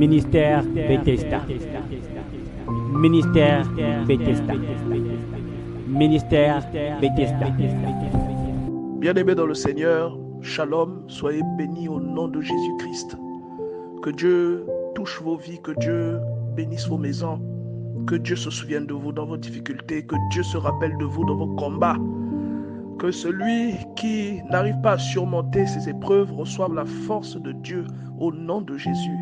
Ministère Bethesda. Ministère Bethesda. Ministère Bethesda. Bien-aimés dans le Seigneur, Shalom, soyez bénis au nom de Jésus-Christ. Que Dieu touche vos vies, que Dieu bénisse vos maisons, que Dieu se souvienne de vous dans vos difficultés, que Dieu se rappelle de vous dans vos combats. Que celui qui n'arrive pas à surmonter ces épreuves reçoive la force de Dieu au nom de Jésus.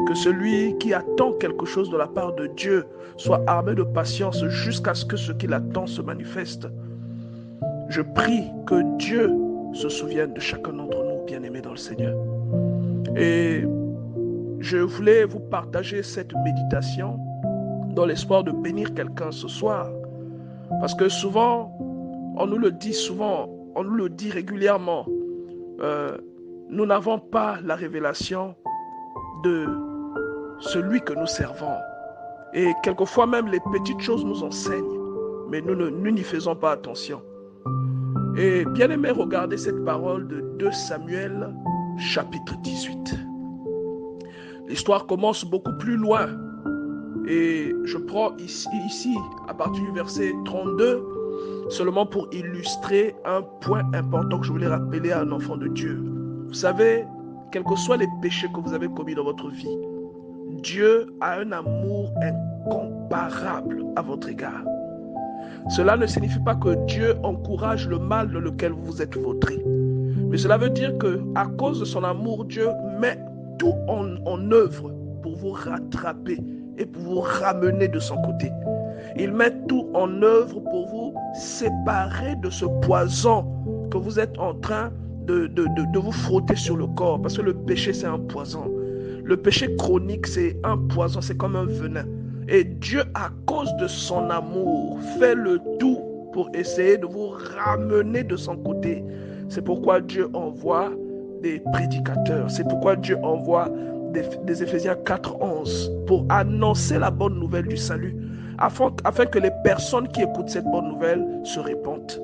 Que celui qui attend quelque chose de la part de Dieu soit armé de patience jusqu'à ce que ce qu'il attend se manifeste. Je prie que Dieu se souvienne de chacun d'entre nous, bien-aimés dans le Seigneur. Et je voulais vous partager cette méditation dans l'espoir de bénir quelqu'un ce soir. Parce que souvent, on nous le dit régulièrement, nous n'avons pas la révélation de celui que nous servons. Et quelquefois même les petites choses nous enseignent, mais nous n'y faisons pas attention. Et bien aimé, regardez cette parole de 2 Samuel, chapitre 18. L'histoire commence beaucoup plus loin. Et je prends ici, à partir du verset 32, seulement pour illustrer un point important que je voulais rappeler à un enfant de Dieu. Vous savez, quels que soient les péchés que vous avez commis dans votre vie, Dieu a un amour incomparable à votre égard. Cela ne signifie pas que Dieu encourage le mal dans lequel vous êtes vautré. Mais cela veut dire qu'à cause de son amour, Dieu met tout en œuvre pour vous rattraper et pour vous ramener de son côté. Il met tout en œuvre pour vous séparer de ce poison que vous êtes en train de vous frotter sur le corps. Parce que le péché, c'est un poison. Le péché chronique, c'est un poison, c'est comme un venin. Et Dieu, à cause de son amour, fait le tout pour essayer de vous ramener de son côté. C'est pourquoi Dieu envoie des prédicateurs. C'est pourquoi Dieu envoie des Éphésiens 4:11 pour annoncer la bonne nouvelle du salut, afin que les personnes qui écoutent cette bonne nouvelle se répandent.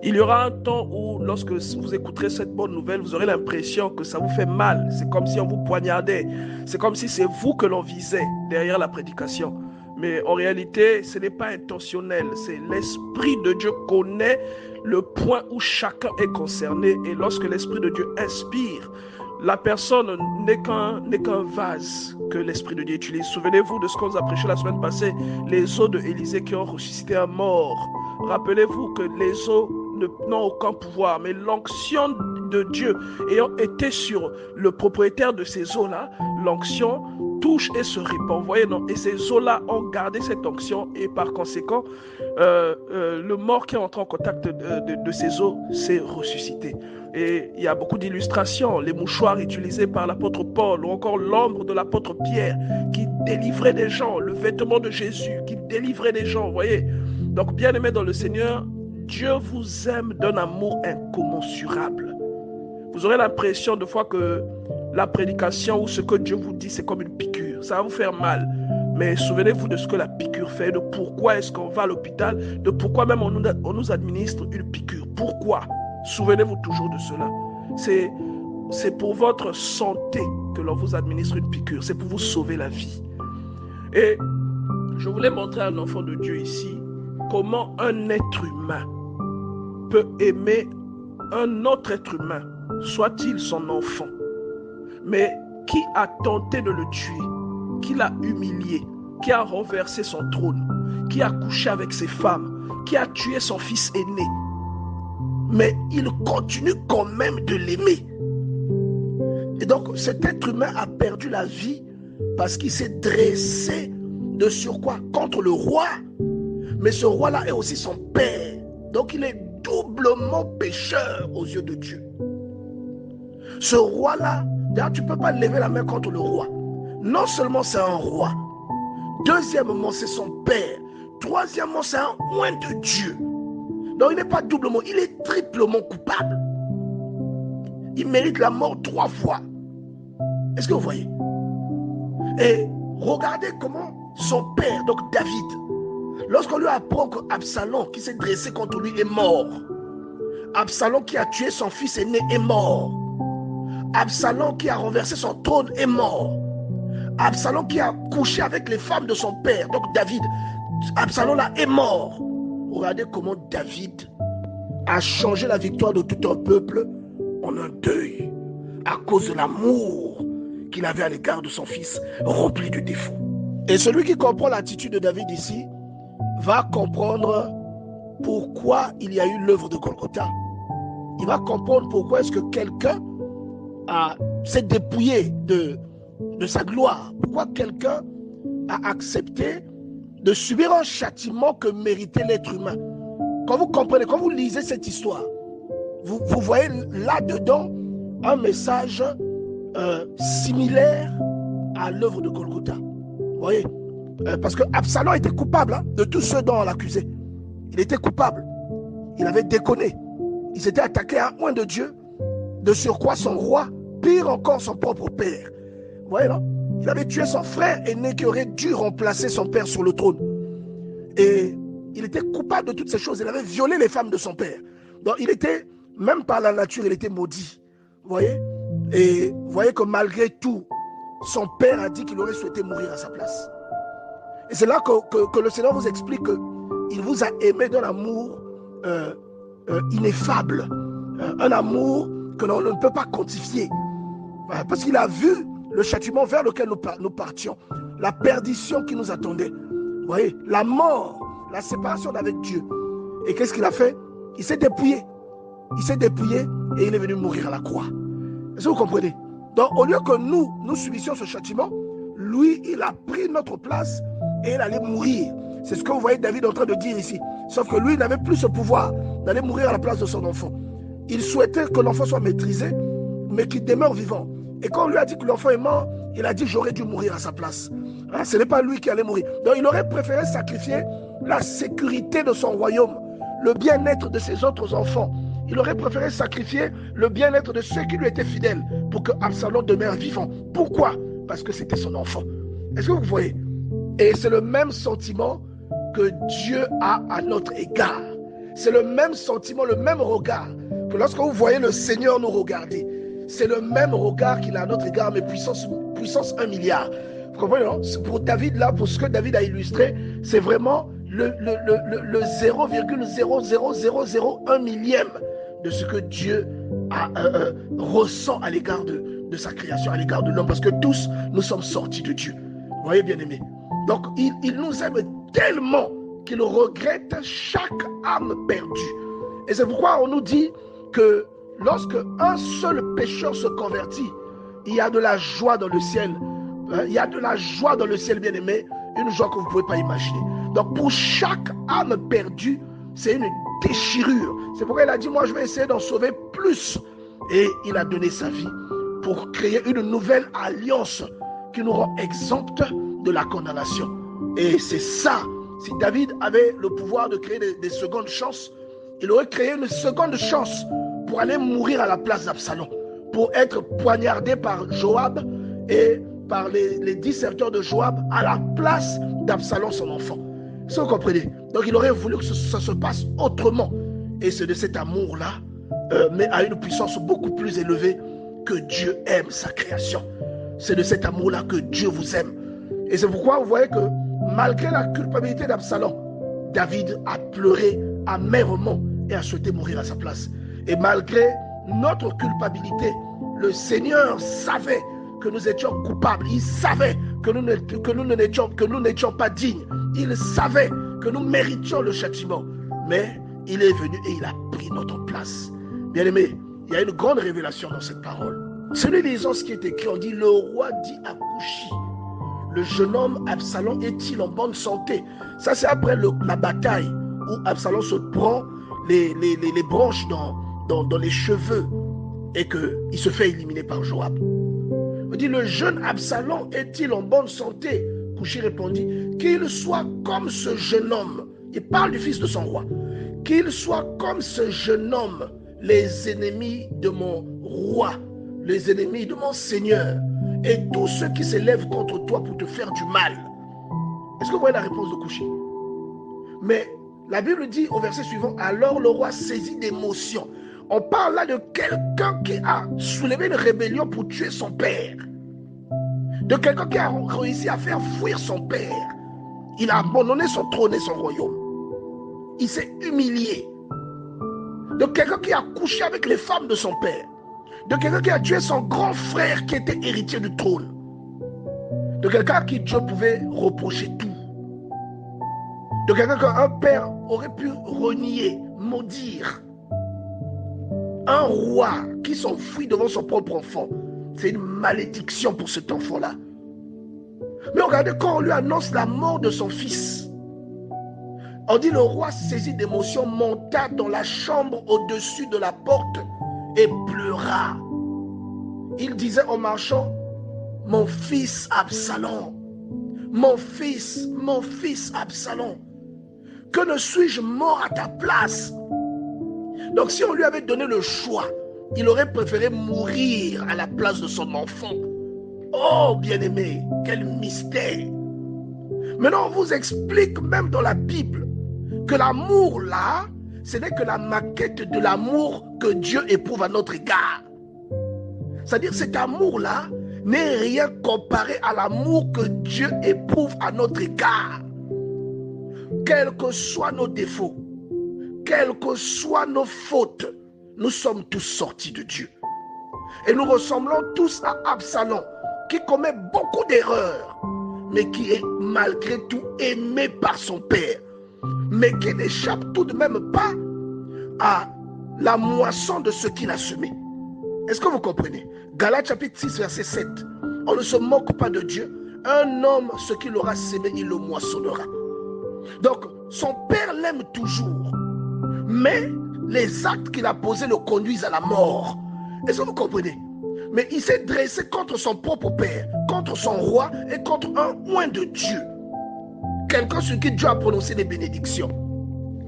Il y aura un temps où, lorsque vous écouterez cette bonne nouvelle, vous aurez l'impression que ça vous fait mal. C'est comme si on vous poignardait. C'est comme si c'est vous que l'on visait derrière la prédication. Mais en réalité, ce n'est pas intentionnel. C'est l'Esprit de Dieu connaît le point où chacun est concerné. Et lorsque l'Esprit de Dieu inspire, la personne n'est qu'un vase que l'Esprit de Dieu utilise. Souvenez-vous de ce qu'on vous a prêché la semaine passée, les os de Élisée qui ont ressuscité un mort. Rappelez-vous que les os n'ont aucun pouvoir, mais l'onction de Dieu ayant été sur le propriétaire de ces eaux-là, l'onction touche et se répand. Vous voyez, non? Et ces eaux-là ont gardé cette onction et par conséquent, le mort qui est entré en contact de ces eaux s'est ressuscité. Et il y a beaucoup d'illustrations, les mouchoirs utilisés par l'apôtre Paul ou encore l'ombre de l'apôtre Pierre qui délivrait des gens, le vêtement de Jésus qui délivrait des gens, vous voyez. Donc, bien aimé dans le Seigneur, Dieu vous aime d'un amour incommensurable. Vous aurez l'impression de fois que la prédication ou ce que Dieu vous dit, c'est comme une piqûre. Ça va vous faire mal. Mais souvenez-vous de ce que la piqûre fait, de pourquoi est-ce qu'on va à l'hôpital, de pourquoi même on nous administre une piqûre. Pourquoi? Souvenez-vous toujours de cela. C'est pour votre santé que l'on vous administre une piqûre. C'est pour vous sauver la vie. Et je voulais montrer à un enfant de Dieu ici comment un être humain peut aimer un autre être humain, soit-il son enfant, mais qui a tenté de le tuer, qui l'a humilié, qui a renversé son trône, qui a couché avec ses femmes, qui a tué son fils aîné. Mais il continue quand même de l'aimer. Et donc cet être humain a perdu la vie parce qu'il s'est dressé de surcroît contre le roi. Mais ce roi-là est aussi son père. Donc il est doublement pécheur aux yeux de Dieu. Ce roi-là, d'ailleurs tu ne peux pas lever la main contre le roi. Non seulement c'est un roi. Deuxièmement, c'est son père. Troisièmement, c'est un oint de Dieu. Donc il n'est pas doublement, il est triplement coupable. Il mérite la mort 3 fois. Est-ce que vous voyez? Et regardez comment son père, donc David, lorsqu'on lui apprend qu'Absalom, qui s'est dressé contre lui, est mort. Absalom qui a tué son fils aîné est mort. Absalom qui a renversé son trône est mort. Absalom qui a couché avec les femmes de son père, donc David. Absalom là est mort. Regardez comment David a changé la victoire de tout un peuple en un deuil à cause de l'amour qu'il avait à l'égard de son fils rempli de défauts. Et celui qui comprend l'attitude de David ici va comprendre pourquoi il y a eu l'œuvre de Golgotha. Il va comprendre pourquoi est-ce que quelqu'un s'est dépouillé de sa gloire. Pourquoi quelqu'un a accepté de subir un châtiment que méritait l'être humain. Quand vous comprenez, quand vous lisez cette histoire, vous voyez là-dedans un message similaire à l'œuvre de Golgotha. Vous voyez, parce que Absalom était coupable de tout ce dont on l'accusait. Il était coupable. Il avait déconné. Il s'était attaqué à un oint de Dieu. De surcroît, son roi, pire encore son propre père. Vous voyez, non? Il avait tué son frère aîné qui aurait dû remplacer son père sur le trône. Et il était coupable de toutes ces choses. Il avait violé les femmes de son père. Donc il était, même par la nature, il était maudit. Vous voyez? Et vous voyez que malgré tout, son père a dit qu'il aurait souhaité mourir à sa place. Et c'est là que le Seigneur vous explique qu'il vous a aimé d'un amour ineffable. Un amour que l'on ne peut pas quantifier. Parce qu'il a vu le châtiment vers lequel nous partions, la perdition qui nous attendait. Vous voyez, la mort, la séparation d'avec Dieu. Et qu'est-ce qu'il a fait? Il s'est dépouillé. Il s'est dépouillé et il est venu mourir à la croix. Est-ce que vous comprenez? Donc, au lieu que nous subissions ce châtiment, lui, il a pris notre place et il allait mourir. C'est ce que vous voyez David en train de dire ici. Sauf que lui, il n'avait plus ce pouvoir d'aller mourir à la place de son enfant. Il souhaitait que l'enfant soit maîtrisé, mais qu'il demeure vivant. Et quand on lui a dit que l'enfant est mort, il a dit j'aurais dû mourir à sa place. Hein, ce n'est pas lui qui allait mourir. Donc il aurait préféré sacrifier la sécurité de son royaume, le bien-être de ses autres enfants. Il aurait préféré sacrifier le bien-être de ceux qui lui étaient fidèles pour que Absalom demeure vivant. Pourquoi? Parce que c'était son enfant. Est-ce que vous voyez? Et c'est le même sentiment que Dieu a à notre égard. C'est le même sentiment, le même regard que lorsque vous voyez le Seigneur nous regarder. C'est le même regard qu'il a à notre égard, mais puissance 1 milliard. Vous comprenez, non? Pour David, là, pour ce que David a illustré, c'est vraiment le 0,00001 millième de ce que Dieu ressent à l'égard de sa création, à l'égard de l'homme, parce que tous, nous sommes sortis de Dieu. Vous voyez, bien-aimés? Donc, il nous aime tellement qu'il regrette chaque âme perdue. Et c'est pourquoi on nous dit que lorsque un seul pécheur se convertit, il y a de la joie dans le ciel. Il y a de la joie dans le ciel, bien-aimé, une joie que vous ne pouvez pas imaginer. Donc pour chaque âme perdue, c'est une déchirure. C'est pourquoi il a dit, moi je vais essayer d'en sauver plus. Et il a donné sa vie pour créer une nouvelle alliance qui nous rend exemptes de la condamnation. Et c'est ça, si David avait le pouvoir de créer des secondes chances, il aurait créé une seconde chance pour aller mourir à la place d'Absalom, pour être poignardé par Joab et par les 10 serviteurs de Joab à la place d'Absalom, son enfant. Si vous comprenez? Donc il aurait voulu que ça se passe autrement. Et c'est de cet amour-là, mais à une puissance beaucoup plus élevée, que Dieu aime sa création. C'est de cet amour-là que Dieu vous aime. Et c'est pourquoi vous voyez que malgré la culpabilité d'Absalom, David a pleuré amèrement et a souhaité mourir à sa place. Et malgré notre culpabilité, le Seigneur savait que nous étions coupables. Il savait que nous n'étions pas dignes. Il savait que nous méritions le châtiment. Mais il est venu et il a pris notre place. Bien-aimés, il y a une grande révélation dans cette parole. Si nous lisons ce qui est écrit, on dit, le roi dit à Coushi, le jeune homme Absalom est-il en bonne santé? Ça, c'est après la bataille où Absalom se prend les branches dans les cheveux et qu'il se fait éliminer par Joab. On dit, le jeune Absalom est-il en bonne santé? Coushi répondit, qu'il soit comme ce jeune homme. Il parle du fils de son roi. Qu'il soit comme ce jeune homme, les ennemis de mon roi, les ennemis de mon Seigneur, et tous ceux qui s'élèvent contre toi pour te faire du mal. Est-ce que vous voyez la réponse de Coushi? Mais la Bible dit au verset suivant, alors le roi saisit d'émotion. On parle là de quelqu'un qui a soulevé une rébellion pour tuer son père. de quelqu'un qui a réussi à faire fuir son père. Il a abandonné son trône et son royaume. Il s'est humilié. De quelqu'un qui a couché avec les femmes de son père. De quelqu'un qui a tué son grand frère qui était héritier du trône. De quelqu'un à qui Dieu pouvait reprocher tout. De quelqu'un qu'un père aurait pu renier, maudire. Un roi qui s'enfuit devant son propre enfant. C'est une malédiction pour cet enfant-là. Mais regardez, quand on lui annonce la mort de son fils, on dit le roi saisi d'émotion monta dans la chambre au-dessus de la porte et pleura. Il disait en marchant, mon fils Absalom, mon fils Absalom, que ne suis-je mort à ta place? Donc si on lui avait donné le choix, il aurait préféré mourir à la place de son enfant. Oh bien-aimé, quel mystère! Maintenant on vous explique même dans la Bible que l'amour là, ce n'est que la maquette de l'amour que Dieu éprouve à notre égard. C'est-à-dire cet amour là n'est rien comparé à l'amour que Dieu éprouve à notre égard. Quels que soient nos défauts, quelles que soient nos fautes, nous sommes tous sortis de Dieu. Et nous ressemblons tous à Absalom, qui commet beaucoup d'erreurs, mais qui est malgré tout aimé par son père, mais qui n'échappe tout de même pas à la moisson de ce qu'il a semé. Est-ce que vous comprenez? Galates chapitre 6, verset 7. On ne se moque pas de Dieu. Un homme, ce qu'il aura semé, il le moissonnera. Donc, son père l'aime toujours, mais les actes qu'il a posés le conduisent à la mort. Est-ce que vous comprenez? Mais il s'est dressé contre son propre père, contre son roi et contre un oint de Dieu. Quelqu'un sur qui Dieu a prononcé des bénédictions.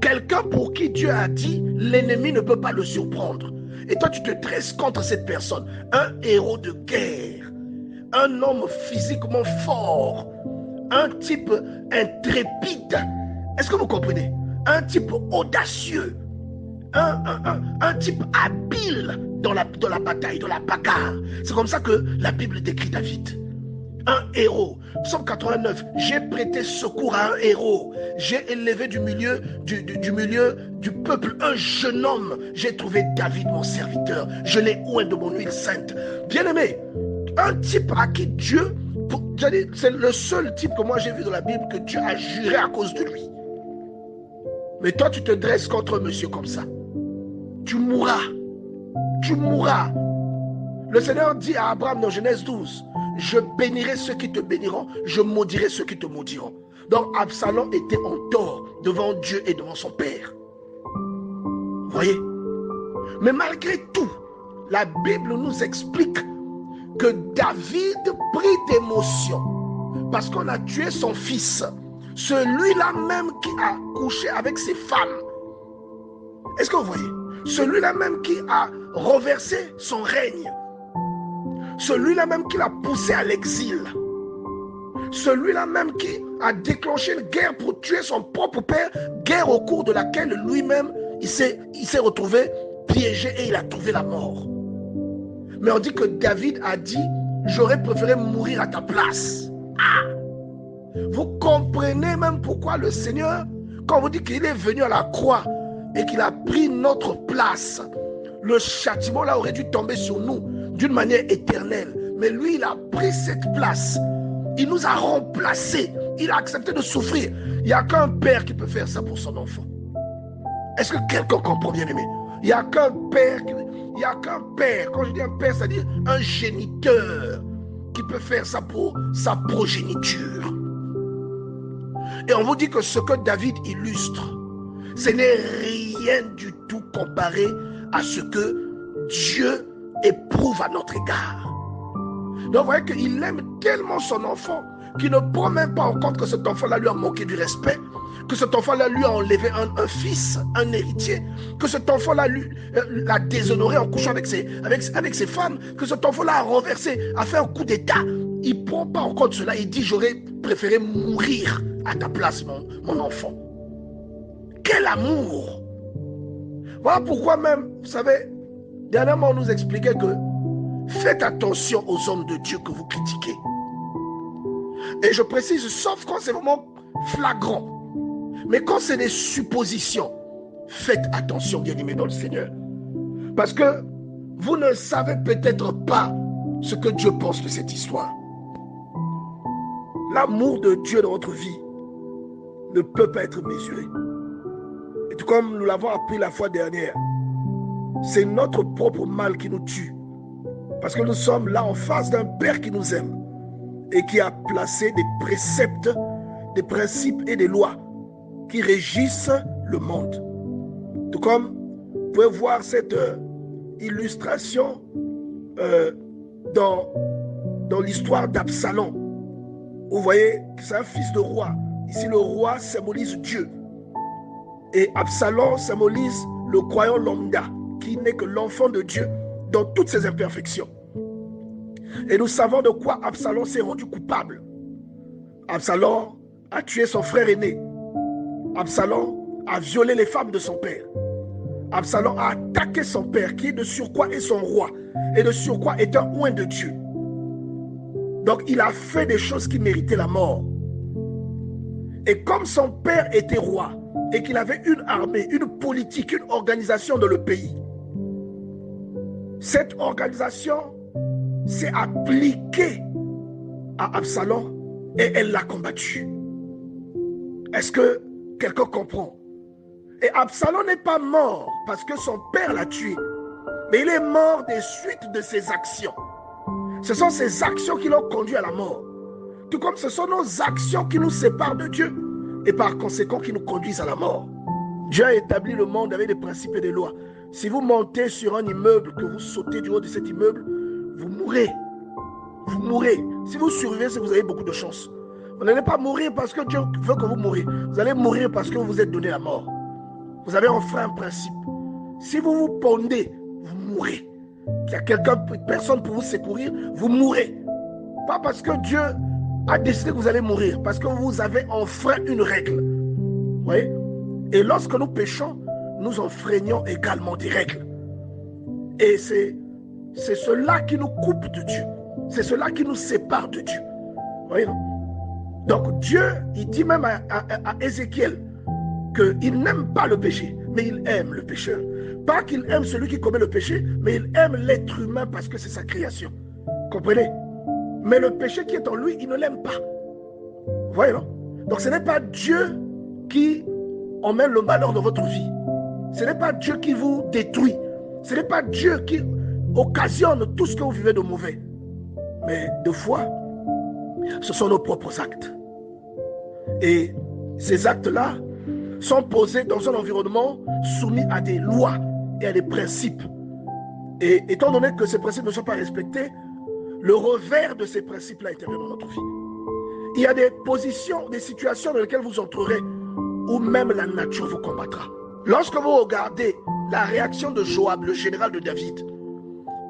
Quelqu'un pour qui Dieu a dit, l'ennemi ne peut pas le surprendre. Et toi, tu te dresses contre cette personne. Un héros de guerre. Un homme physiquement fort. Un type intrépide. Est-ce que vous comprenez? Un type audacieux. Un type habile dans la bataille, dans la bagarre. C'est comme ça que la Bible décrit David. Un héros. Psaume 89. J'ai prêté secours à un héros. J'ai élevé du milieu du peuple un jeune homme. J'ai trouvé David mon serviteur. Je l'ai oint de mon huile sainte. Bien-aimé, un type à qui Dieu, c'est le seul type que moi j'ai vu dans la Bible que Dieu a juré à cause de lui. Mais toi tu te dresses contre un monsieur comme ça. Tu mourras. Tu mourras. Le Seigneur dit à Abraham dans Genèse 12, je bénirai ceux qui te béniront, je maudirai ceux qui te maudiront. Donc Absalom était en tort devant Dieu et devant son père. Vous voyez? Mais malgré tout, la Bible nous explique que David prit d'émotion parce qu'on a tué son fils, celui-là même qui a couché avec ses femmes. Est-ce que vous voyez? Celui-là même qui a renversé son règne. Celui-là même qui l'a poussé à l'exil. Celui-là même qui a déclenché une guerre pour tuer son propre père, guerre au cours de laquelle lui-même il s'est retrouvé piégé et il a trouvé la mort. Mais on dit que David a dit, j'aurais préféré mourir à ta place. Ah! Vous comprenez même pourquoi le Seigneur, quand on vous dit qu'il est venu à la croix et qu'il a pris notre place, le châtiment là aurait dû tomber sur nous d'une manière éternelle. Mais lui, il a pris cette place. Il nous a remplacés. Il a accepté de souffrir. Il n'y a qu'un père qui peut faire ça pour son enfant. Est-ce que quelqu'un comprend, bien aimé? Il n'y a qu'un père. Il n'y a qu'un père. Quand je dis un père, c'est-à-dire un géniteur qui peut faire ça pour sa progéniture. Et on vous dit que ce que David illustre, ce n'est rien du tout comparé à ce que Dieu éprouve à notre égard. Donc vous voyez qu'il aime tellement son enfant qu'il ne prend même pas en compte que cet enfant-là lui a manqué du respect, que cet enfant-là lui a enlevé un fils, un héritier, que cet enfant-là l'a déshonoré en couchant avec ses femmes, que cet enfant-là a renversé, a fait un coup d'état. Il ne prend pas en compte cela. Il dit, j'aurais préféré mourir à ta place, mon enfant. Quel amour! Voilà pourquoi même, vous savez, dernièrement on nous expliquait que faites attention aux hommes de Dieu que vous critiquez. Et je précise, sauf quand c'est vraiment flagrant. Mais quand c'est des suppositions, faites attention, bien-aimés dans le Seigneur. Parce que vous ne savez peut-être pas ce que Dieu pense de cette histoire. L'amour de Dieu dans votre vie ne peut pas être mesuré. Et tout comme nous l'avons appris la fois dernière, c'est notre propre mal qui nous tue. Parce que nous sommes là en face d'un Père qui nous aime et qui a placé des préceptes, des principes et des lois qui régissent le monde. Tout comme vous pouvez voir cette illustration dans l'histoire d'Absalom. Vous voyez que c'est un fils de roi. Ici, le roi symbolise Dieu. Et Absalom symbolise le croyant lambda, qui n'est que l'enfant de Dieu dans toutes ses imperfections. Et nous savons de quoi Absalom s'est rendu coupable. Absalom a tué son frère aîné. Absalom a violé les femmes de son père. Absalom a attaqué son père, qui de surcroît est son roi, et de surcroît est un oint de Dieu. Donc il a fait des choses qui méritaient la mort. Et comme son père était roi, et qu'il avait une armée, une politique, une organisation dans le pays, cette organisation s'est appliquée à Absalom et elle l'a combattu. Est-ce que quelqu'un comprend? Et Absalom n'est pas mort parce que son père l'a tué, mais il est mort des suites de ses actions. Ce sont ces actions qui l'ont conduit à la mort. Tout comme ce sont nos actions qui nous séparent de Dieu et par conséquent qui nous conduisent à la mort. Dieu a établi le monde avec des principes et des lois. Si vous montez sur un immeuble, que vous sautez du haut de cet immeuble, vous mourrez. Vous mourrez. Si vous survivez, c'est que vous avez beaucoup de chance. Vous n'allez pas mourir parce que Dieu veut que vous mouriez. Vous allez mourir parce que vous vous êtes donné la mort. Vous avez enfin un principe. Si vous vous pondez, vous mourrez. Qu'il y a personne pour vous secourir, vous mourrez. Pas parce que Dieu a décidé que vous allez mourir, parce que vous avez enfreint une règle. Vous voyez? Et lorsque nous péchons, nous enfreignons également des règles. Et c'est cela qui nous coupe de Dieu. C'est cela qui nous sépare de Dieu. Vous voyez? Donc Dieu, il dit même à Ézéchiel qu'il n'aime pas le péché, mais il aime le pécheur. Pas qu'il aime celui qui commet le péché, mais il aime l'être humain parce que c'est sa création. Comprenez? Mais le péché qui est en lui, il ne l'aime pas. Vous voyez, non? Donc ce n'est pas Dieu qui emmène le malheur dans votre vie. Ce n'est pas Dieu qui vous détruit. Ce n'est pas Dieu qui occasionne tout ce que vous vivez de mauvais. Mais deux fois, ce sont nos propres actes. Et ces actes-là sont posés dans un environnement soumis à des lois et à des principes. Et étant donné que ces principes ne sont pas respectés, le revers de ces principes-là intervient dans notre vie. Il y a des positions, des situations dans lesquelles vous entrerez où même la nature vous combattra. Lorsque vous regardez la réaction de Joab, le général de David,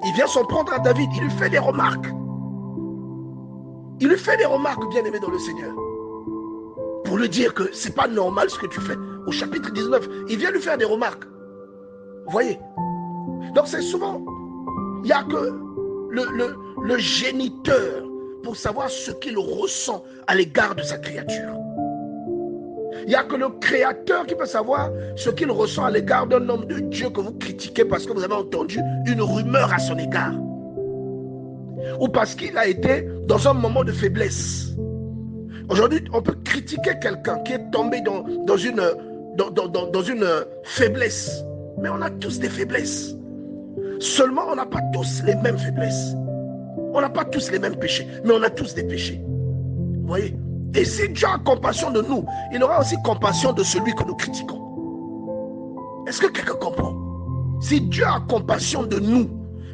il vient s'en prendre à David, il lui fait des remarques. Il lui fait des remarques, bien-aimé dans le Seigneur, pour lui dire que c'est pas normal ce que tu fais. Au chapitre 19, il vient lui faire des remarques. Vous voyez? Donc c'est souvent, il n'y a que le géniteur pour savoir ce qu'il ressent à l'égard de sa créature. Il n'y a que le créateur qui peut savoir ce qu'il ressent à l'égard d'un homme de Dieu que vous critiquez parce que vous avez entendu une rumeur à son égard. Ou parce qu'il a été dans un moment de faiblesse. Aujourd'hui, on peut critiquer quelqu'un qui est tombé dans une faiblesse. Mais on a tous des faiblesses. Seulement, on n'a pas tous les mêmes faiblesses. On n'a pas tous les mêmes péchés, mais on a tous des péchés. Vous voyez? Et si Dieu a compassion de nous, il aura aussi compassion de celui que nous critiquons. Est-ce que quelqu'un comprend? Si Dieu a compassion de nous,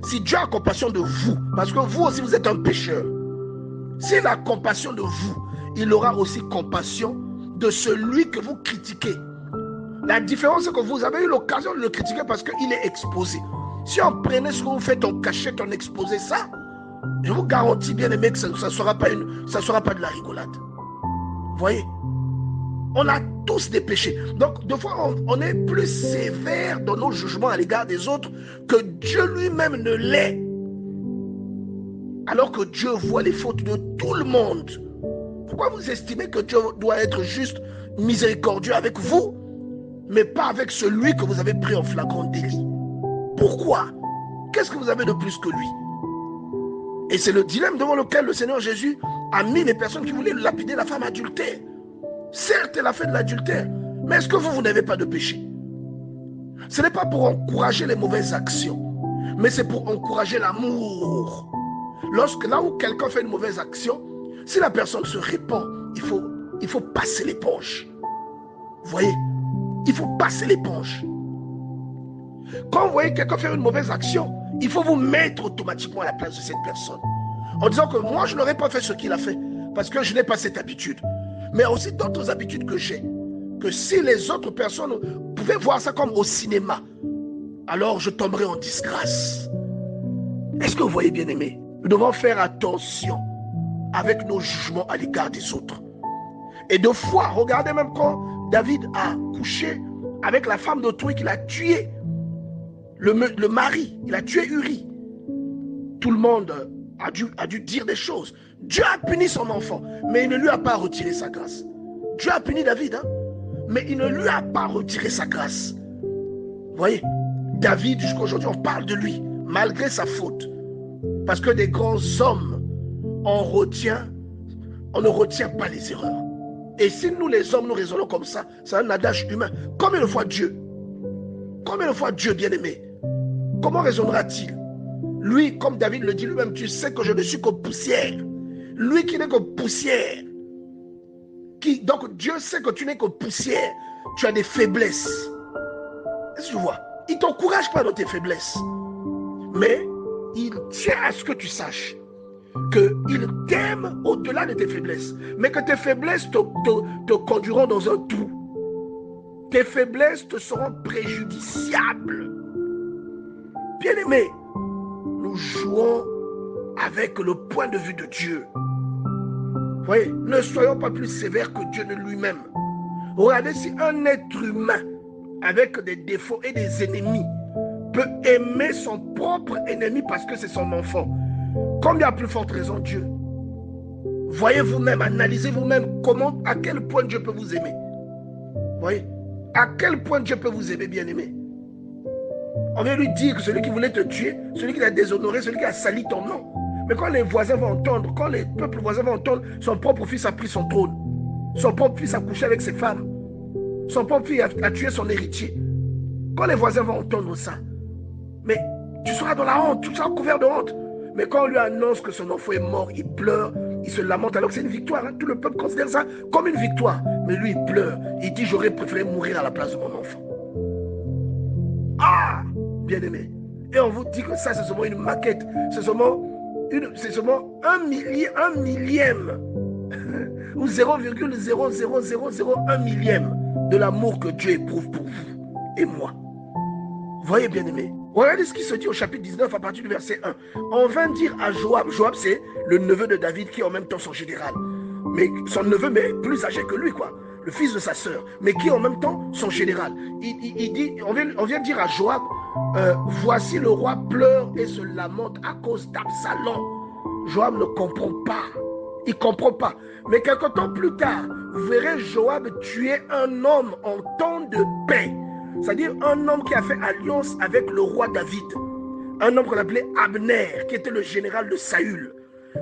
si Dieu a compassion de vous, parce que vous aussi vous êtes un pécheur, s'il a compassion de vous, il aura aussi compassion de celui que vous critiquez. La différence, c'est que vous avez eu l'occasion de le critiquer parce qu'il est exposé. Si on prenait ce que vous faites en cachette, on exposait ça, je vous garantis, bien aimé, que ça ne sera pas de la rigolade. Vous voyez? On a tous des péchés. Donc, des fois, on est plus sévère dans nos jugements à l'égard des autres que Dieu lui-même ne l'est. Alors que Dieu voit les fautes de tout le monde. Pourquoi vous estimez que Dieu doit être juste miséricordieux avec vous, mais pas avec celui que vous avez pris en flagrant délit? Pourquoi? Qu'est-ce que vous avez de plus que lui? Et c'est le dilemme devant lequel le Seigneur Jésus a mis les personnes qui voulaient lapider la femme adultère. Certes, elle a fait de l'adultère, mais est-ce que vous n'avez pas de péché? Ce n'est pas pour encourager les mauvaises actions, mais c'est pour encourager l'amour. Là où quelqu'un fait une mauvaise action, si la personne se répand, il faut passer l'éponge. Vous voyez? Il faut passer l'éponge. Quand vous voyez quelqu'un faire une mauvaise action, il faut vous mettre automatiquement à la place de cette personne. En disant que moi, je n'aurais pas fait ce qu'il a fait, parce que je n'ai pas cette habitude. Mais il y a aussi d'autres habitudes que j'ai. Que si les autres personnes pouvaient voir ça comme au cinéma, alors je tomberais en disgrâce. Est-ce que vous voyez, bien aimé? Nous devons faire attention avec nos jugements à l'égard des autres. Et de fois, regardez même quand David a couché avec la femme d'autrui qu'il a tué, le mari, il a tué Uri. Tout le monde a dû dire des choses. Dieu a puni son enfant, mais il ne lui a pas retiré sa grâce. Dieu a puni David, mais il ne lui a pas retiré sa grâce. Vous voyez, David, jusqu'à aujourd'hui, on parle de lui, malgré sa faute. Parce que des grands hommes, on ne retient pas les erreurs. Et si nous, les hommes, nous raisonnons comme ça, c'est un adage humain. Combien de fois Dieu, bien-aimé, comment raisonnera-t-il? Lui, comme David le dit lui-même, tu sais que je ne suis que poussière. Lui qui n'est que poussière. Donc Dieu sait que tu n'es que poussière. Tu as des faiblesses. Est-ce que tu vois? Il ne t'encourage pas dans tes faiblesses. Mais il tient à ce que tu saches qu'il t'aime au-delà de tes faiblesses. Mais que tes faiblesses te conduiront dans un trou. Tes faiblesses te seront préjudiciables. Bien-aimé, nous jouons avec le point de vue de Dieu. Vous voyez, ne soyons pas plus sévères que Dieu de lui-même. Regardez, si un être humain avec des défauts et des ennemis peut aimer son propre ennemi parce que c'est son enfant, combien plus forte raison Dieu? Voyez vous-même, analysez vous-même à quel point Dieu peut vous aimer. Vous voyez, à quel point Dieu peut vous aimer, bien-aimé. On vient lui dire que celui qui voulait te tuer, celui qui t'a déshonoré, celui qui a sali ton nom. Mais quand les voisins vont entendre, quand les peuples voisins vont entendre, son propre fils a pris son trône. Son propre fils a couché avec ses femmes. Son propre fils a tué son héritier. Quand les voisins vont entendre ça, mais tu seras dans la honte, tu seras couvert de honte. Mais quand on lui annonce que son enfant est mort, il pleure, il se lamente, alors que c'est une victoire. Tout le peuple considère ça comme une victoire. Mais lui, il pleure. Il dit, j'aurais préféré mourir à la place de mon enfant. Ah, bien-aimé. Et on vous dit que ça, c'est seulement une maquette. C'est seulement un millième ou 0,00001 millième de l'amour que Dieu éprouve pour vous et moi. Voyez, bien-aimé. Regardez ce qui se dit au chapitre 19 à partir du verset 1. On vint dire à Joab, Joab c'est le neveu de David qui est en même temps son général. Mais son neveu, mais plus âgé que lui, quoi. Le fils de sa sœur, mais qui est en même temps son général. Il dit, on vient dire à Joab, voici le roi pleure et se lamente à cause d'Absalom. Joab ne comprend pas. Il ne comprend pas. Mais quelque temps plus tard, vous verrez Joab tuer un homme en temps de paix. C'est-à-dire un homme qui a fait alliance avec le roi David. Un homme qu'on appelait Abner, qui était le général de Saül.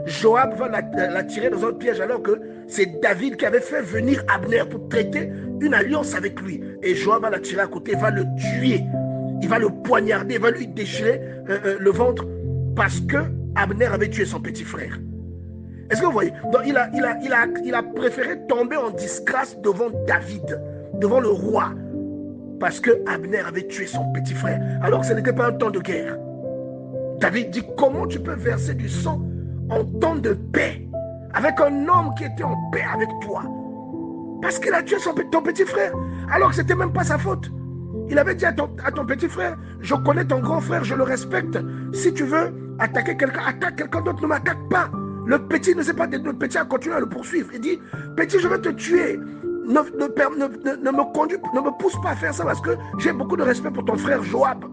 Joab va l'attirer dans un piège alors que c'est David qui avait fait venir Abner pour traiter une alliance avec lui. Et Joab va l'attirer à côté, va le tuer. Il va le poignarder, il va lui déchirer le ventre parce que Abner avait tué son petit frère. Est-ce que vous voyez? Donc il a préféré tomber en disgrâce devant David, devant le roi, parce que Abner avait tué son petit frère, alors que ce n'était pas un temps de guerre. David dit, comment tu peux verser du sang en temps de paix avec un homme qui était en paix avec toi? Parce qu'il a tué ton petit frère, alors que ce n'était même pas sa faute. Il avait dit à ton petit frère, je connais ton grand frère, je le respecte. Si tu veux attaquer quelqu'un, attaque quelqu'un d'autre, ne m'attaque pas. Le petit ne sait pas, le petit a continué à le poursuivre. Il dit, petit, je vais te tuer. Ne me pousse pas à faire ça parce que j'ai beaucoup de respect pour ton frère Joab.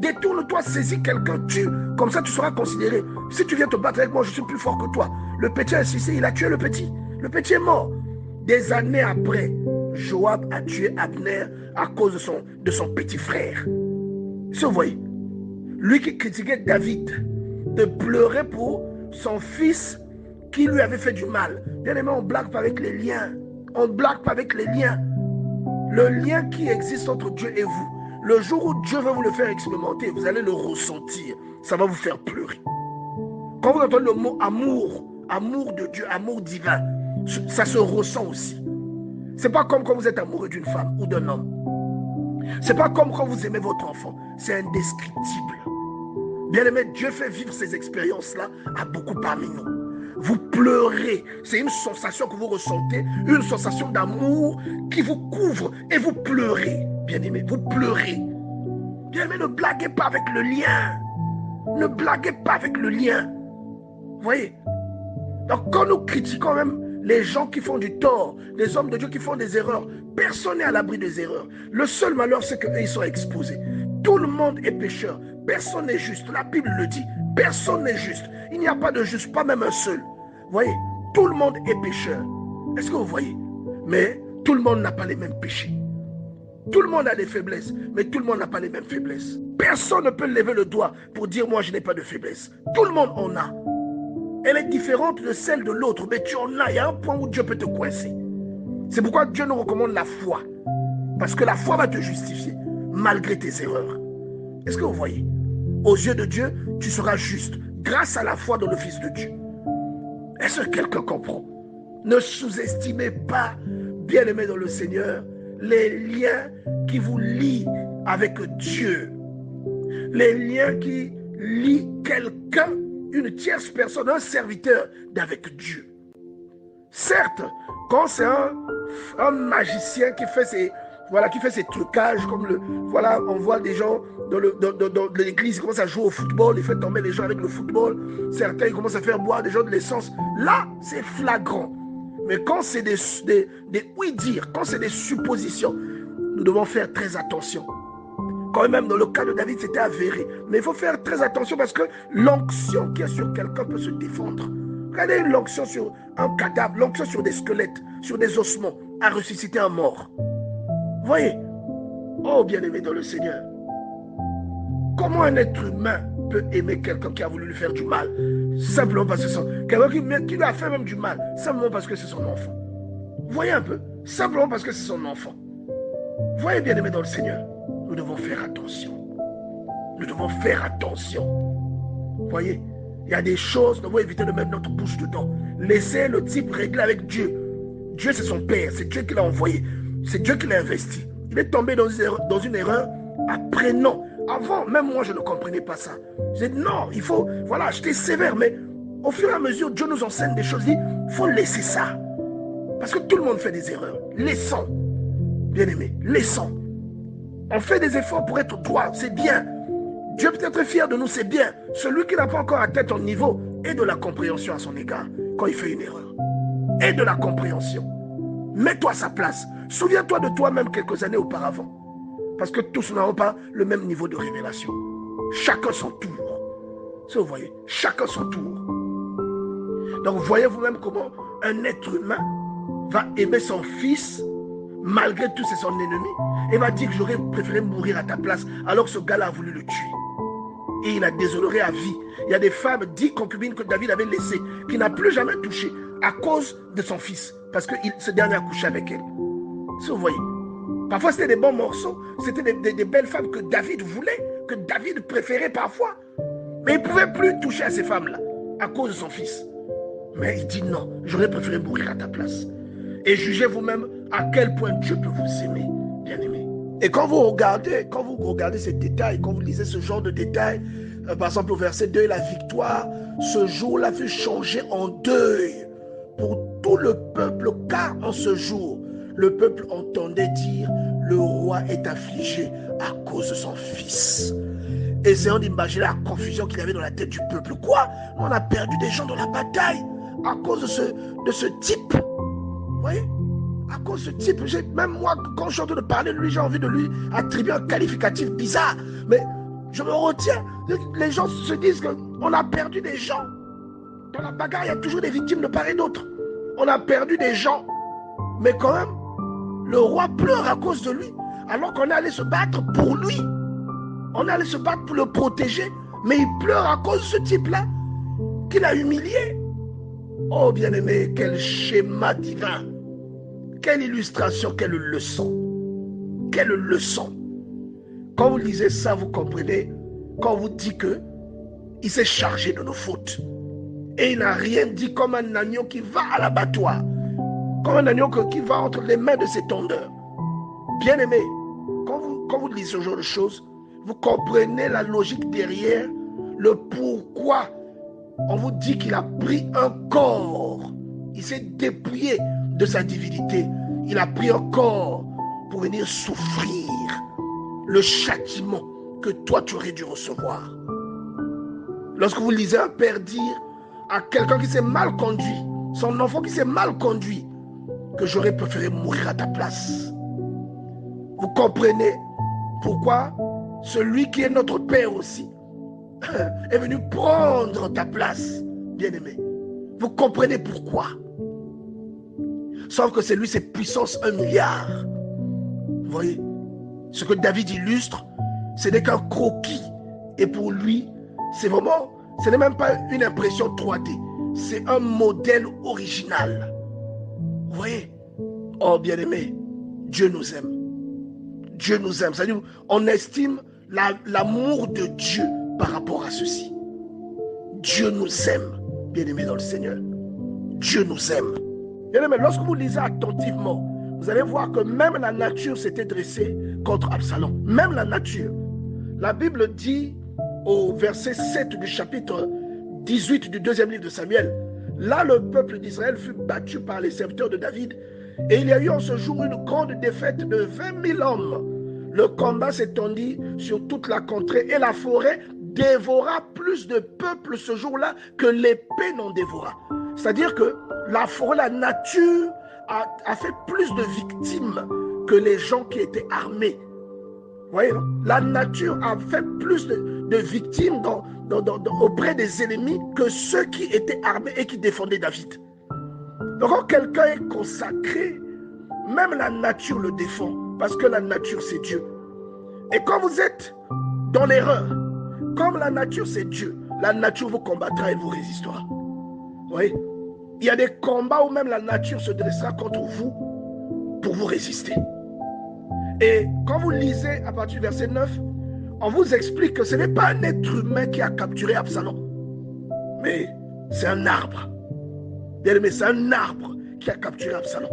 Détourne-toi, saisis quelqu'un, tue. Comme ça, tu seras considéré. Si tu viens te battre avec moi, je suis plus fort que toi. Le petit a insisté, il a tué le petit. Le petit est mort. Des années après, Joab a tué Abner à cause de son petit frère. Si vous voyez, lui qui critiquait David de pleurer pour son fils qui lui avait fait du mal. Bien aimé, on ne blague pas avec les liens. On ne blague pas avec les liens. Le lien qui existe entre Dieu et vous, le jour où Dieu va vous le faire expérimenter, vous allez le ressentir. Ça va vous faire pleurer. Quand vous entendez le mot amour, amour de Dieu, amour divin, ça se ressent aussi. C'est pas comme quand vous êtes amoureux d'une femme ou d'un homme. C'est pas comme quand vous aimez votre enfant. C'est indescriptible. Bien aimé, Dieu fait vivre ces expériences-là à beaucoup parmi nous. Vous pleurez. C'est une sensation que vous ressentez, une sensation d'amour qui vous couvre et vous pleurez. Bien aimé, vous pleurez. Bien aimé, ne blaguez pas avec le lien. Ne blaguez pas avec le lien. Vous voyez? Donc quand nous critiquons même les gens qui font du tort, les hommes de Dieu qui font des erreurs, personne n'est à l'abri des erreurs. Le seul malheur, c'est qu'ils sont exposés. Tout le monde est pécheur. Personne n'est juste. La Bible le dit. Personne n'est juste. Il n'y a pas de juste, pas même un seul. Vous voyez, tout le monde est pécheur. Est-ce que vous voyez? Mais tout le monde n'a pas les mêmes péchés. Tout le monde a des faiblesses, mais tout le monde n'a pas les mêmes faiblesses. Personne ne peut lever le doigt pour dire moi je n'ai pas de faiblesse. Tout le monde en a. Elle est différente de celle de l'autre, mais tu en as. Il y a un point où Dieu peut te coincer. C'est pourquoi Dieu nous recommande la foi. Parce que la foi va te justifier, malgré tes erreurs. Est-ce que vous voyez? Aux yeux de Dieu, tu seras juste, grâce à la foi dans le Fils de Dieu. Est-ce que quelqu'un comprend? Ne sous-estimez pas, bien-aimés dans le Seigneur, les liens qui vous lient avec Dieu. Les liens qui lient quelqu'un, une tierce personne, un serviteur d'avec Dieu. Certes, quand c'est un magicien qui fait ses trucages, comme on voit des gens dans l'église, ils commencent à jouer au football, ils font tomber les gens avec le football, certains ils commencent à faire boire des gens de l'essence. Là, c'est flagrant. Mais quand c'est des oui-dire, quand c'est des suppositions, nous devons faire très attention. Quand même dans le cas de David, c'était avéré. Mais il faut faire très attention parce que l'onction qui est sur quelqu'un peut se défendre. Regardez l'onction sur un cadavre, l'onction sur des squelettes, sur des ossements, à ressusciter un mort. Voyez, oh bien-aimé dans le Seigneur, comment un être humain peut aimer quelqu'un qui a voulu lui faire du mal, simplement parce que c'est quelqu'un qui lui a fait même du mal, simplement parce que c'est son enfant. Voyez un peu, simplement parce que c'est son enfant. Voyez bien-aimé dans le Seigneur, nous devons faire attention. Nous devons faire attention. Voyez, il y a des choses, nous devons éviter de mettre notre bouche dedans. Laissez le type régler avec Dieu. Dieu c'est son Père, c'est Dieu qui l'a envoyé. C'est Dieu qui l'a investi. Il est tombé dans une erreur après non. Avant, même moi, je ne comprenais pas ça. J'ai dit non, il faut, voilà, j'étais sévère, mais au fur et à mesure, Dieu nous enseigne des choses. Il dit, il faut laisser ça. Parce que tout le monde fait des erreurs. Laissons, bien-aimés, laissons. On fait des efforts pour être droit, c'est bien. Dieu peut être fier de nous, c'est bien. Celui qui n'a pas encore atteint ton niveau ait de la compréhension à son égard quand il fait une erreur. Ait de la compréhension. Mets-toi à sa place. Souviens-toi de toi-même quelques années auparavant. Parce que tous n'avons pas le même niveau de révélation. Chacun son tour. Si vous voyez, chacun son tour. Donc voyez vous-même comment un être humain va aimer son fils malgré tout c'est son ennemi et va dire que j'aurais préféré mourir à ta place alors que ce gars-là a voulu le tuer. Et il a déshonoré à vie. Il y a des femmes, 10 concubines que David avait laissées, qu'il n'a plus jamais touchées à cause de son fils. Parce que ce dernier a couché avec elle. Si vous voyez. Parfois c'était des bons morceaux. C'était des belles femmes que David voulait, que David préférait parfois. Mais il ne pouvait plus toucher à ces femmes-là à cause de son fils. Mais il dit non, j'aurais préféré mourir à ta place. Et jugez vous-même à quel point Dieu peut vous aimer, bien-aimés. Et quand vous regardez ces détails, quand vous lisez ce genre de détails, par exemple au verset 2, la victoire, ce jour-là fut changé en deuil pour tout le peuple, car en ce jour, le peuple entendait dire, le roi est affligé à cause de son fils. Essayons d'imaginer la confusion qu'il y avait dans la tête du peuple. Quoi? On a perdu des gens dans la bataille à cause de ce type. Vous voyez? À cause de ce type. Même moi, quand je suis en train de parler de lui, j'ai envie de lui attribuer un qualificatif bizarre. Mais je me retiens. Les gens se disent qu'on a perdu des gens. Dans la bagarre, il y a toujours des victimes de part et d'autre. On a perdu des gens. Mais quand même, le roi pleure à cause de lui. Alors qu'on est allé se battre pour lui. On est allé se battre pour le protéger. Mais il pleure à cause de ce type-là qu'il a humilié. Oh bien-aimé, quel schéma divin. Quelle illustration, quelle leçon. Quelle leçon. Quand vous lisez ça, vous comprenez. Quand on vous dit que il s'est chargé de nos fautes. Et il n'a rien dit comme un agneau qui va à l'abattoir. Comme un agneau qui va entre les mains de ses tondeurs. Bien-aimé, quand vous lisez ce genre de choses, vous comprenez la logique derrière, le pourquoi on vous dit qu'il a pris un corps. Il s'est dépouillé de sa divinité. Il a pris un corps pour venir souffrir le châtiment que toi tu aurais dû recevoir. Lorsque vous lisez un père dire à quelqu'un qui s'est mal conduit, son enfant qui s'est mal conduit, que j'aurais préféré mourir à ta place. Vous comprenez pourquoi celui qui est notre Père aussi est venu prendre ta place, bien-aimé. Vous comprenez pourquoi. Sauf que c'est lui, c'est puissance 1 milliard. Vous voyez, ce que David illustre, ce n'est qu'un croquis. Et pour lui, c'est vraiment, ce n'est même pas une impression 3D. C'est un modèle original. Vous voyez? Oh bien-aimé, Dieu nous aime. Dieu nous aime. C'est-à-dire, on estime l'amour de Dieu par rapport à ceci. Dieu nous aime, bien-aimé dans le Seigneur. Dieu nous aime. Bien-aimé, lorsque vous lisez attentivement, vous allez voir que même la nature s'était dressée contre Absalom. Même la nature. La Bible dit au verset 7 du chapitre 18 du deuxième livre de Samuel, là le peuple d'Israël fut battu par les serviteurs de David et il y a eu en ce jour une grande défaite de 20 000 hommes. Le combat s'étendit sur toute la contrée et la forêt dévora plus de peuple ce jour-là que l'épée n'en dévora. C'est-à-dire que la forêt, la nature a fait plus de victimes que les gens qui étaient armés. Vous voyez, non? La nature a fait plus de victimes auprès des ennemis que ceux qui étaient armés et qui défendaient David. Donc quand quelqu'un est consacré, même la nature le défend, parce que la nature c'est Dieu. Et quand vous êtes dans l'erreur, comme la nature c'est Dieu, la nature vous combattra et vous résistera. Vous voyez? Il y a des combats où même la nature se dressera contre vous pour vous résister. Et quand vous lisez à partir du verset 9, on vous explique que ce n'est pas un être humain qui a capturé Absalom, mais c'est un arbre. Bien-aimé, c'est un arbre qui a capturé Absalom.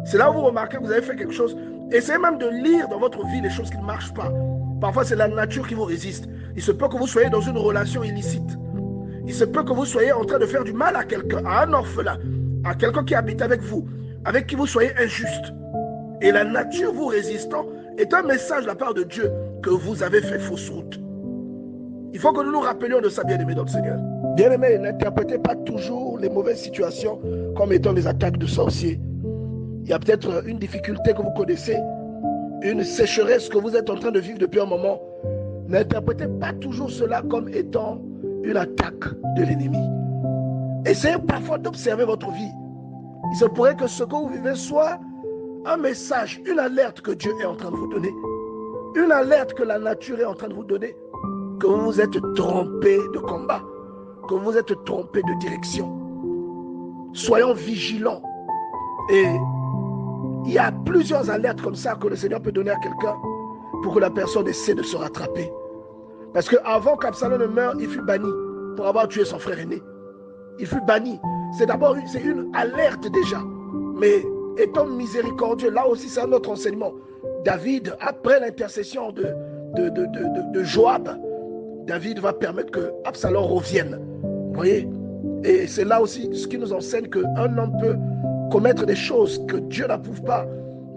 C'est là où vous remarquez que vous avez fait quelque chose. Essayez même de lire dans votre vie les choses qui ne marchent pas. Parfois, c'est la nature qui vous résiste. Il se peut que vous soyez dans une relation illicite. Il se peut que vous soyez en train de faire du mal à quelqu'un, à un orphelin, à quelqu'un qui habite avec vous, avec qui vous soyez injuste. Et la nature vous résistant est un message de la part de Dieu que vous avez fait fausse route. Il faut que nous nous rappelions de ça, bien-aimé dans le Seigneur. Bien-aimé, n'interprétez pas toujours les mauvaises situations comme étant des attaques de sorciers. Il y a peut-être une difficulté que vous connaissez, une sécheresse que vous êtes en train de vivre depuis un moment. N'interprétez pas toujours cela comme étant une attaque de l'ennemi. Essayez parfois d'observer votre vie. Il se pourrait que ce que vous vivez soit un message, une alerte que Dieu est en train de vous donner, une alerte que la nature est en train de vous donner, que vous vous êtes trompé de combat, que vous vous êtes trompé de direction. Soyons vigilants. Et il y a plusieurs alertes comme ça que le Seigneur peut donner à quelqu'un pour que la personne essaie de se rattraper. Parce qu'avant qu'Absalom ne meure, il fut banni pour avoir tué son frère aîné. Il fut banni. C'est d'abord une alerte déjà. Mais étant miséricordieux, là aussi c'est un autre enseignement. David, après l'intercession de Joab, David va permettre que Absalom revienne. Vous voyez? Et c'est là aussi ce qui nous enseigne qu'un homme peut commettre des choses que Dieu n'approuve pas.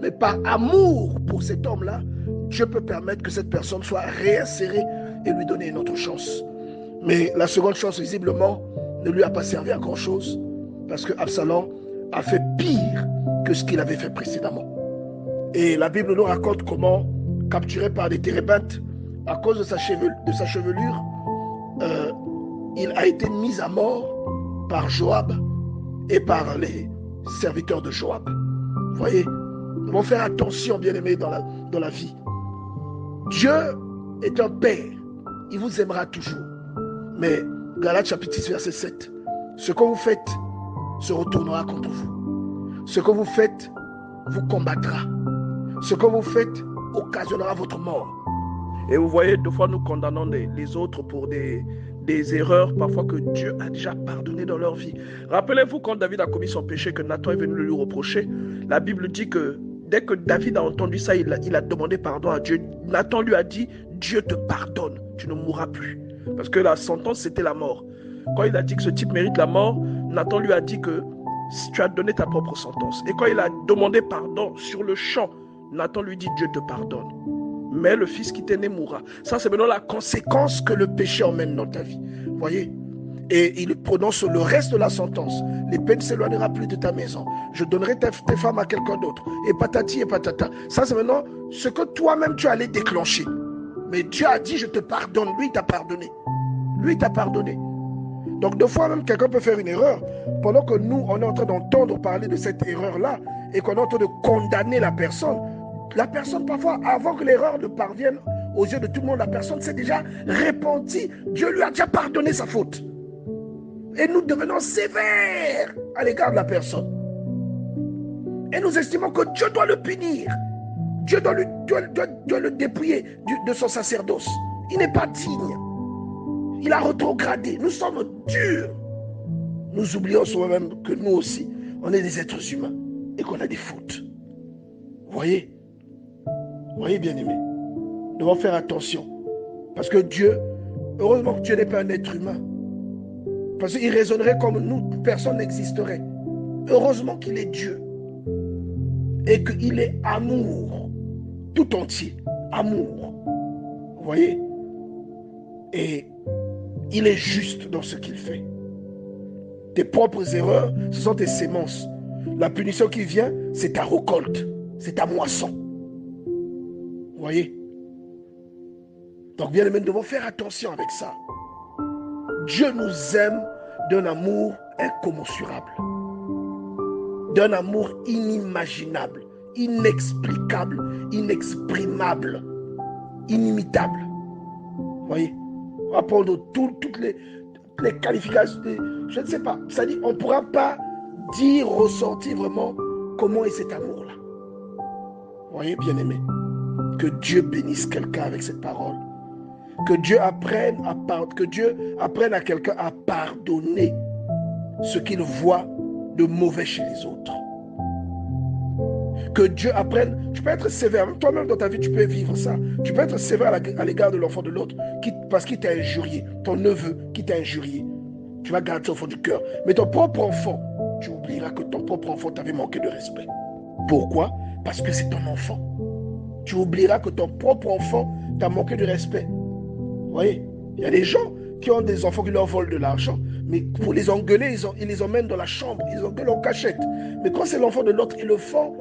Mais par amour pour cet homme-là, Dieu peut permettre que cette personne soit réinsérée et lui donner une autre chance. Mais la seconde chance, visiblement, ne lui a pas servi à grand-chose. Parce que Absalom a fait pire que ce qu'il avait fait précédemment. Et la Bible nous raconte comment, capturé par des térébintes, à cause de sa chevelure, il a été mis à mort par Joab et par serviteurs de Joab. Vous voyez, nous devons faire attention, bien-aimés, dans la vie. Dieu est un Père. Il vous aimera toujours. Mais, Galates chapitre 6, verset 7, ce que vous faites se retournera contre vous. Ce que vous faites vous combattra. Ce que vous faites occasionnera votre mort. Et vous voyez, deux fois nous condamnons les autres pour des erreurs parfois que Dieu a déjà pardonné dans leur vie. Rappelez-vous quand David a commis son péché, que Nathan est venu le lui reprocher. La Bible dit que dès que David a entendu ça, il a demandé pardon à Dieu. Nathan lui a dit, Dieu te pardonne, tu ne mourras plus. Parce que la sentence, c'était la mort. Quand il a dit que ce type mérite la mort, Nathan lui a dit que tu as donné ta propre sentence. Et quand il a demandé pardon sur le champ, Nathan lui dit, Dieu te pardonne. Mais le fils qui t'est né mourra. Ça, c'est maintenant la conséquence que le péché emmène dans ta vie. Vous voyez? Et il prononce le reste de la sentence. L'épée ne s'éloignera plus de ta maison. Je donnerai tes femmes à quelqu'un d'autre. Et patati et patata. Ça, c'est maintenant ce que toi-même tu allais déclencher. Mais Dieu a dit, je te pardonne. Lui, il t'a pardonné. Lui, il t'a pardonné. Donc, deux fois même, quelqu'un peut faire une erreur. Pendant que nous, on est en train d'entendre parler de cette erreur-là et qu'on est en train de condamner la personne, parfois, avant que l'erreur ne parvienne aux yeux de tout le monde, la personne s'est déjà repentie. Dieu lui a déjà pardonné sa faute. Et nous devenons sévères à l'égard de la personne. Et nous estimons que Dieu doit le punir. Dieu doit le dépouiller de son sacerdoce. Il n'est pas digne. Il a rétrogradé. Nous sommes durs. Nous oublions soi-même que nous aussi, on est des êtres humains et qu'on a des fautes. Vous voyez? Vous voyez, bien-aimés? Nous devons faire attention. Parce que Dieu, heureusement que Dieu n'est pas un être humain. Parce qu'il raisonnerait comme nous, personne n'existerait. Heureusement qu'il est Dieu. Et qu'il est amour. Tout entier. Amour. Vous voyez? Et il est juste dans ce qu'il fait. Tes propres erreurs, ce sont tes sémences. La punition qui vient, c'est ta récolte. C'est ta moisson. Vous voyez? Donc, bien aimé, nous devons faire attention avec ça. Dieu nous aime d'un amour incommensurable, d'un amour inimaginable, inexplicable, inexprimable, inimitable. Vous voyez? On va prendre toutes les qualifications, je ne sais pas. C'est-à-dire, on ne pourra pas dire, ressortir vraiment comment est cet amour-là. Vous voyez, bien aimé? Que Dieu bénisse quelqu'un avec cette parole. Que Dieu apprenne à quelqu'un à pardonner ce qu'il voit de mauvais chez les autres. Que Dieu apprenne, tu peux être sévère, même toi-même dans ta vie tu peux vivre ça. Tu peux être sévère à l'égard de l'enfant de l'autre parce qu'il t'a injurié, ton neveu qui t'a injurié. Tu vas garder ça au fond du cœur. Mais ton propre enfant, tu oublieras que ton propre enfant t'avait manqué de respect. Pourquoi? Parce que c'est ton enfant. Tu oublieras que ton propre enfant t'a manqué de respect. Vous voyez, il y a des gens qui ont des enfants qui leur volent de l'argent, mais pour les engueuler, ils les emmènent dans la chambre, ils engueulent en cachette. Mais quand c'est l'enfant de l'autre, ils le font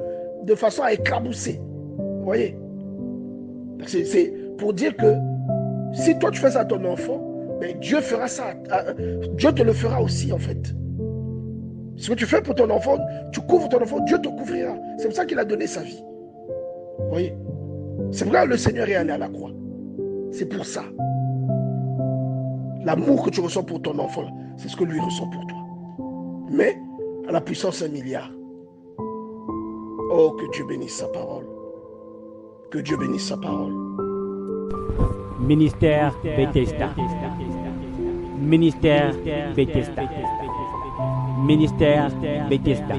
de façon à éclabousser. Vous voyez? C'est pour dire que si toi tu fais ça à ton enfant, ben Dieu fera ça. Dieu te le fera aussi en fait. Ce que tu fais pour ton enfant, tu couvres ton enfant, Dieu te couvrira. C'est pour ça qu'il a donné sa vie. Vous voyez? C'est pourquoi le Seigneur est allé à la croix. C'est pour ça. L'amour que tu ressens pour ton enfant, c'est ce que lui ressent pour toi. Mais à la puissance 1 milliard. Oh, que Dieu bénisse sa parole. Que Dieu bénisse sa parole. Ministère Bethesda. Ministère Bethesda. Ministère Bethesda.